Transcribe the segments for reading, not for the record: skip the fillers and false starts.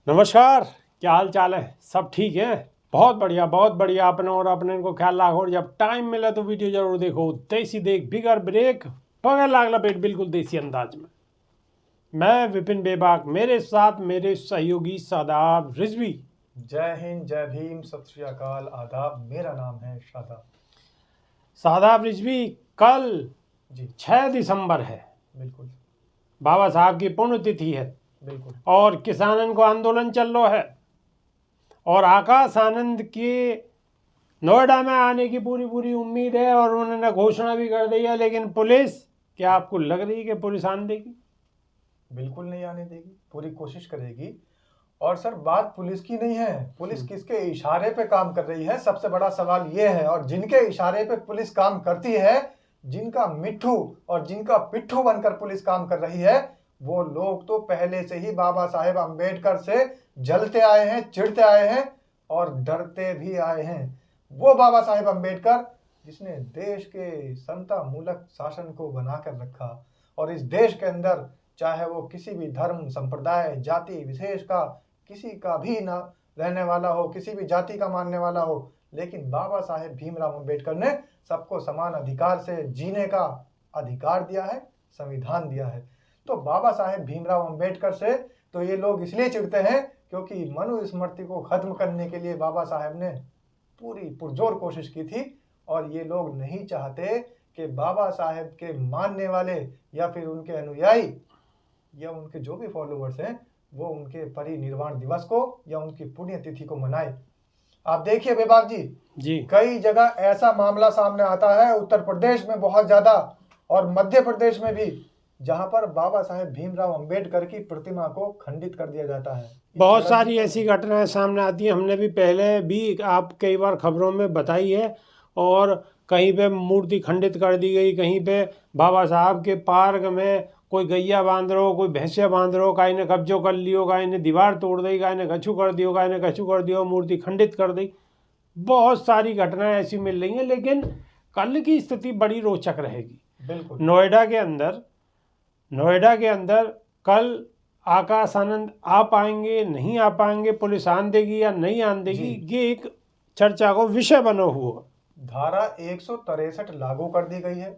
नमस्कार। क्या हाल चाल है? सब ठीक है? बहुत बढ़िया, बहुत बढ़िया। अपने और अपने को ख्याल रखो और जब टाइम मिले तो वीडियो जरूर देखो। देसी देख बिगर ब्रेक बगैर लाग लपेट, बिल्कुल देसी अंदाज में। मैं विपिन बेबाक, मेरे साथ मेरे सहयोगी शादाब रिजवी। जय हिंद, जय भीम, सत श्री अकाल, आदाब। मेरा नाम है शादाब। शादाब रिजवी, कल जी 6 दिसंबर है, बिल्कुल बाबा साहब की पुण्यतिथि है बिल्कुल। और किसानन को आंदोलन चल रहा है और आकाश आनंद के नोएडा में आने की पूरी पूरी उम्मीद है और उन्होंने घोषणा भी कर दी है। लेकिन पुलिस, क्या आपको लग रही है कि पुलिस आने देगी? बिल्कुल नहीं आने देगी, पूरी कोशिश करेगी। और सर, बात पुलिस की नहीं है, पुलिस किसके इशारे पे काम कर रही है, सबसे बड़ा सवाल ये है। और जिनके इशारे पे पुलिस काम करती है, जिनका मिट्ठू और जिनका पिट्ठू बनकर पुलिस काम कर रही है, वो लोग तो पहले से ही बाबा साहेब अम्बेडकर से जलते आए हैं, चिढ़ते आए हैं और डरते भी आए हैं। वो बाबा साहेब अम्बेडकर जिसने देश के समता मूलक शासन को बनाकर रखा और इस देश के अंदर चाहे वो किसी भी धर्म, संप्रदाय, जाति विशेष का किसी का भी ना रहने वाला हो, किसी भी जाति का मानने वाला हो, लेकिन बाबा साहेब भीमराव अंबेडकर ने सबको समान अधिकार से जीने का अधिकार दिया है, संविधान दिया है। तो बाबा साहेब भीमराव अंबेडकर से तो ये लोग इसलिए चिढ़ते हैं क्योंकि मनुस्मृति को खत्म करने के लिए बाबा साहेब ने पूरी पुरजोर कोशिश की थी। और ये लोग नहीं चाहते कि बाबा साहेब के मानने वाले या फिर उनके अनुयायी या उनके जो भी फॉलोवर्स हैं वो उनके परिनिर्वाण दिवस को या उनकी पुण्यतिथि को मनाए। आप देखिए बेबाक जी, कई जगह ऐसा मामला सामने आता है, उत्तर प्रदेश में बहुत ज्यादा और मध्य प्रदेश में भी, जहां पर बाबा साहेब भीमराव अंबेडकर की प्रतिमा को खंडित कर दिया जाता है। बहुत सारी ऐसी घटनाएं सामने आती हैं। हमने भी पहले भी आप कई बार खबरों में बताई है। और कहीं पे मूर्ति खंडित कर दी गई, कहीं पे बाबा साहब के पार्क में कोई गैया बांध रहो, कोई भैंसिया बांध रहो, गाय ने कब्जो कर लियो, गाय ने दीवार तोड़ दी, गाय ने कछु कर दियो, गाय ने कछु कर दियो, मूर्ति खंडित कर दी। बहुत सारी घटनाएं ऐसी मिल रही हैं। लेकिन कल की स्थिति बड़ी रोचक रहेगी। बिल्कुल नोएडा के अंदर कल आकाश आनंद आ पाएंगे, नहीं आ पाएंगे, पुलिस आन देगी या नहीं आन देगी, ये एक चर्चा को विषय बना हुआ। धारा 163 लागू कर दी गई है।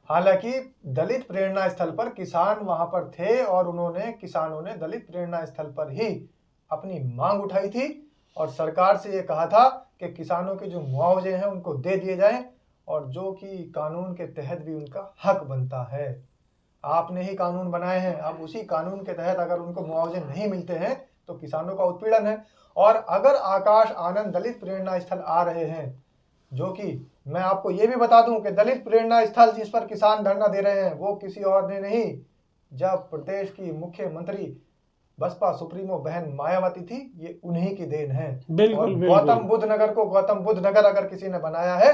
हालांकि दलित प्रेरणा स्थल पर किसान वहां पर थे और किसानों ने दलित प्रेरणा स्थल पर ही अपनी मांग उठाई थी और सरकार से ये कहा था कि किसानों के जो मुआवजे हैं उनको दे दिए जाएं और जो कि कानून के तहत भी उनका हक बनता है। आपने ही कानून बनाए हैं, अब उसी कानून के तहत अगर उनको मुआवजे नहीं मिलते हैं तो किसानों का उत्पीड़न है। और अगर आकाश आनंद दलित प्रेरणा स्थल आ रहे हैं, जो कि मैं आपको ये भी बता दूं कि दलित प्रेरणा स्थल जिस पर किसान धरना दे रहे हैं वो किसी और ने नहीं, जब प्रदेश की मुख्यमंत्री बसपा सुप्रीमो बहन मायावती थी, ये उन्हीं की देन है। बिल्कुल, और बिल्कुल। गौतम बुद्ध नगर को गौतम बुद्ध नगर अगर किसी ने बनाया है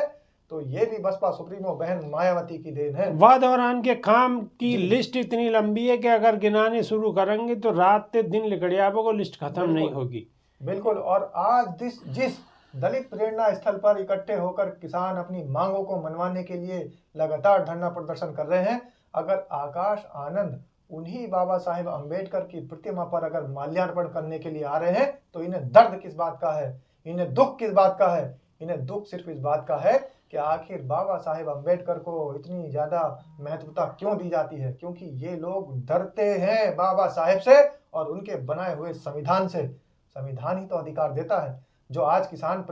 तो ये भी बसपा सुप्रीमो बहन मायावती की देन है। वादौरान के काम की लिस्ट इतनी लंबी है कि अगर गिनाने शुरू करेंगे तो रात से दिन निकल जाएगा, लिस्ट खत्म नहीं होगी। बिल्कुल। और आज जिस दलित प्रेरणा स्थल पर इकट्ठे होकर किसान अपनी मांगों को मनवाने के लिए लगातार धरना प्रदर्शन कर रहे हैं, अगर आकाश आनंद उन्हीं बाबा साहेब अम्बेडकर की प्रतिमा पर अगर माल्यार्पण करने के लिए आ रहे हैं तो इन्हें दर्द किस बात का है, इन्हें दुख किस बात का है? इन्हें दुख सिर्फ इस बात का है कि आखिर बाबा साहेब अम्बेडकर को इतनी ज्यादा महत्वता क्यों दी जाती है, क्योंकि ये लोग डरते हैं बाबा साहेब से और उनके बनाए हुए संविधान से। संविधान ही तो अधिकार देता है। जो आज किसान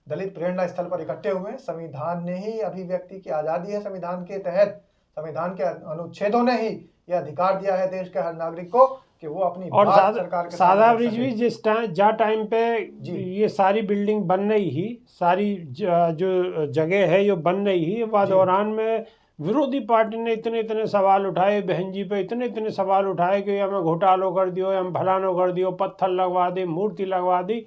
दलित प्रेरणा स्थल पर इकट्ठे हुए हैं, संविधान ने ही अभिव्यक्ति की आजादी है, संविधान के तहत संविधान के अनुच्छेदों ने ही यह अधिकार दिया है देश के हर नागरिक को कि वो अपनी और बात सरकार के सादा सामने ब्रिज भी जिस टाइम पे ये सारी बिल्डिंग बन रही ही, सारी जो जगह है ये बन रही ही, वह दौरान में विरोधी पार्टी ने इतने इतने सवाल उठाए, बहन जी पे इतने इतने सवाल उठाए कि हमें घोटालो कर दियो, हम फलानो कर दियो, पत्थर लगवा दे, मूर्ति लगवा दी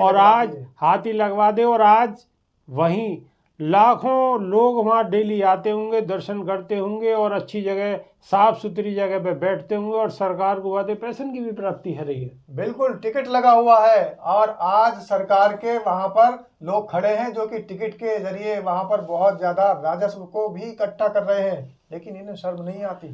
और आज हाथी लगवा दे। और आज वहीं लाखों लोग वहाँ डेली आते होंगे, दर्शन करते होंगे और अच्छी जगह, साफ सुथरी जगह पे बैठते होंगे और सरकार को वादे पेंशन की भी प्राप्ति हो रही है। बिल्कुल, टिकट लगा हुआ है और आज सरकार के वहां पर लोग खड़े हैं जो कि टिकट के जरिए वहां पर बहुत ज्यादा राजस्व को भी इकट्ठा कर रहे हैं, लेकिन इन्हें शर्म नहीं आती।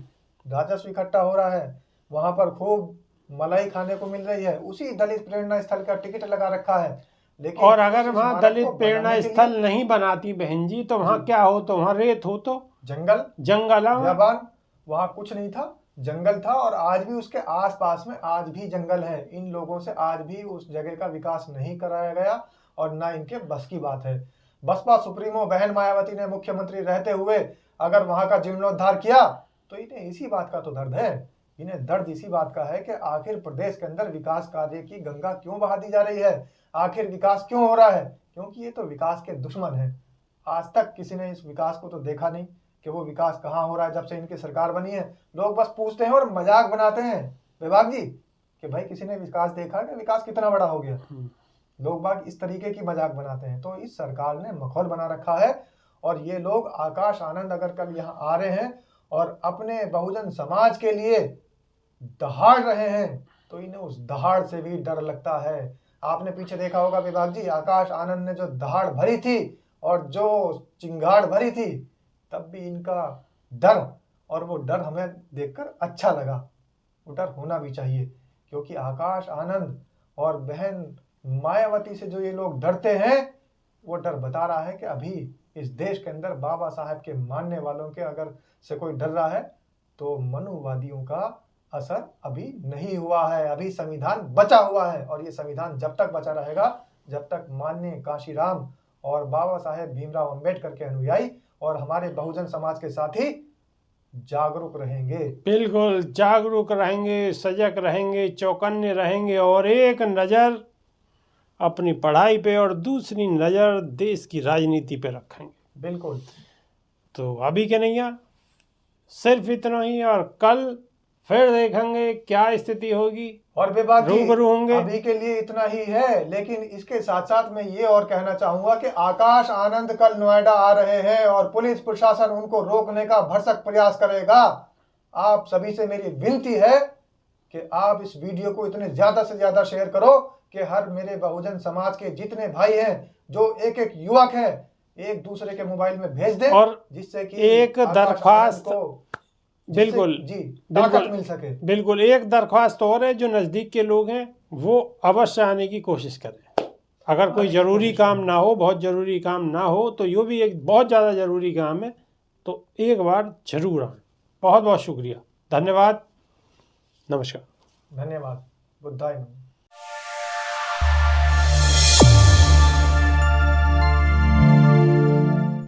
राजस्व इकट्ठा हो रहा है, वहां पर खूब मलाई खाने को मिल रही है, उसी दलित प्रेरणा स्थल का टिकट लगा रखा है। लेकिन और अगर उस वहाँ स्मारक दलित को प्रेरणा बनाने के स्थल लिए नहीं बनाती बहन जी, तो वहाँ जी। क्या हो, तो वहाँ रेत हो, तो जंगल, जंगल है वहाँ। बियाबान, वहां कुछ नहीं था, जंगल था। और आज भी उसके आसपास में आज भी जंगल है। इन लोगों से आज भी उस जगह का विकास नहीं कराया गया और ना इनके बस की बात है। बसपा सुप्रीमो बहन मायावती ने मुख्यमंत्री रहते हुए अगर वहां का जीर्णोद्धार किया तो इन्हें इसी बात का तो दर्द है। इन्हें दर्द इसी बात का है कि आखिर प्रदेश के अंदर विकास कार्य की गंगा क्यों बहा दी जा रही है, आखिर विकास क्यों हो रहा है, क्योंकि ये तो विकास के दुश्मन है। आज तक किसी ने इस विकास को तो देखा नहीं कि वो विकास कहाँ हो रहा है। जब से इनकी सरकार बनी है लोग बस पूछते हैं और मजाक बनाते हैं विभाग जी कि भाई किसी ने विकास देखा कि विकास कितना बड़ा हो गया। लोग बाग इस तरीके की मजाक बनाते हैं। तो इस सरकार ने मखौल बना रखा है। और ये लोग आकाश आनंद अगर कल यहाँ आ रहे हैं और अपने बहुजन समाज के लिए दहाड़ रहे हैं तो इन्हें उस दहाड़ से भी डर लगता है। आपने पीछे देखा होगा विभाग जी, आकाश आनंद ने जो दहाड़ भरी थी और जो चिंगाड़ भरी थी, तब भी इनका डर, और वो डर हमें देखकर अच्छा लगा। वो डर होना भी चाहिए क्योंकि आकाश आनंद और बहन मायावती से जो ये लोग डरते हैं, वो डर बता रहा है कि अभी इस देश के अंदर बाबा साहब के मानने वालों के अगर से कोई डर रहा है तो मनुवादियों का असर अभी नहीं हुआ है। अभी संविधान बचा हुआ है और ये संविधान जब तक बचा रहेगा जब तक माननीय काशीराम और बाबा साहेब भीमराव अंबेडकर के अनुयायी और हमारे बहुजन समाज के साथी जागरूक रहेंगे। बिल्कुल जागरूक रहेंगे, सजग रहेंगे, चौकन्ने रहेंगे और एक नज़र अपनी पढ़ाई पे और दूसरी नज़र देश की राजनीति पे रखेंगे। बिल्कुल। तो अभी के नहीं, सिर्फ इतना ही, और कल फिर देखेंगे क्या स्थिति होगी और विभाग जी रूबरू होंगे। अभी के लिए इतना ही है, लेकिन इसके साथ साथ मैं ये और कहना चाहूंगा कि आकाश आनंद कल नोएडा आ रहे हैं और पुलिस प्रशासन उनको रोकने का भरसक प्रयास करेगा। आप सभी से मेरी विनती है कि आप इस वीडियो को इतने ज्यादा से ज्यादा शेयर करो कि हर मेरे बहुजन समाज के जितने भाई हैं जो एक एक युवक हैं एक दूसरे के मोबाइल में भेज दें, और जिससे कि एक दरख्वास्त को बिल्कुल जी बिल्कुल ताकत मिल सके। बिल्कुल एक दरख्वास्त और है, जो नज़दीक के लोग हैं वो अवश्य आने की कोशिश करें। अगर कोई ज़रूरी काम ना हो, बहुत ज़रूरी काम ना हो, तो यो भी एक बहुत ज़्यादा ज़रूरी काम है, तो एक बार ज़रूर आएं। बहुत बहुत शुक्रिया, धन्यवाद, नमस्कार। धन्यवाद। बुद्धाय नमः।